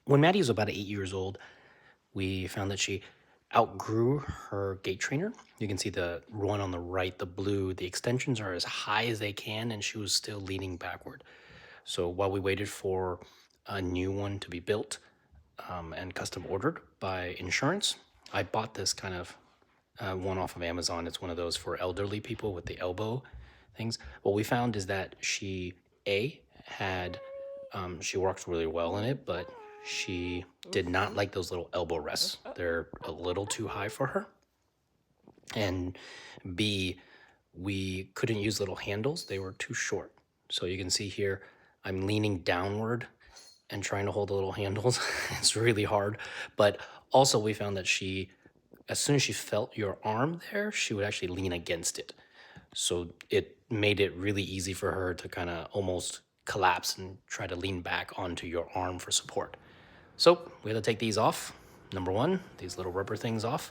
When Maddie was about 8 years old, we found that she outgrew her gait trainer. You can see the one on the right, the blue, the extensions are as high as they can, and she was still leaning backward. So while we waited for a new one to be built and custom ordered by insurance, I bought this kind of one off of Amazon. It's one of those for elderly people with the elbow things. What we found is that she, A, had, she worked really well in it, but she did not like those little elbow rests. They're a little too high for her. And B, we couldn't use little handles, they were too short. So you can see here, I'm leaning downward and trying to hold the little handles. It's really hard. But also we found that she, as soon as she felt your arm there, she would actually lean against it. So it made it really easy for her to kind of almost collapse and try to lean back onto your arm for support. So we had to take these off. Number one, these little rubber things off.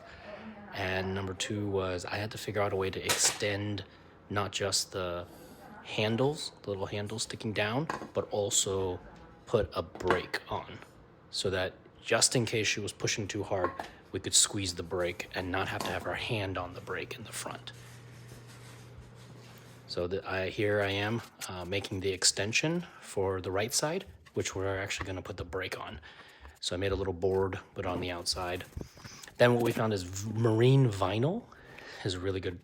And number two was I had to figure out a way to extend not just the handles, the little handles sticking down, but also put a brake on so that just in case she was pushing too hard, we could squeeze the brake and not have to have our hand on the brake in the front. So here I am making the extension for the right side, which we're actually going to put the brake on. So I made a little board, put on the outside. Then what we found is marine vinyl is a really good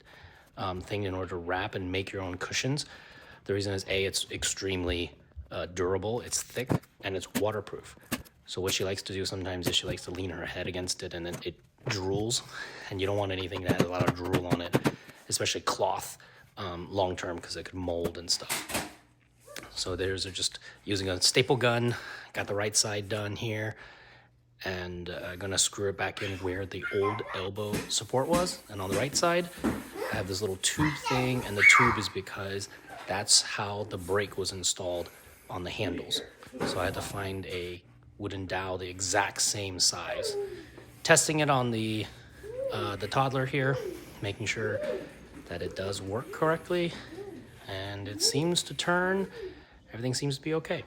thing in order to wrap and make your own cushions. The reason is A, it's extremely durable, it's thick, and it's waterproof. So what she likes to do sometimes is she likes to lean her head against it and then it drools, and you don't want anything that has a lot of drool on it, especially cloth long term because it could mold and stuff. So there's just using a staple gun, got the right side done here, and I'm gonna screw it back in where the old elbow support was. And on the right side, I have this little tube thing, and the tube is because that's how the brake was installed on the handles. So I had to find a wooden dowel the exact same size. Testing it on the toddler here, making sure that it does work correctly, and it seems to turn. Everything seems to be okay.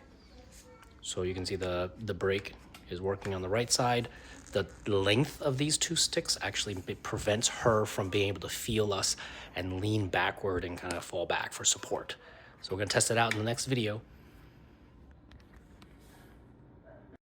So you can see the brake is working on the right side. The length of these two sticks actually prevents her from being able to feel us and lean backward and kind of fall back for support. So we're gonna test it out in the next video.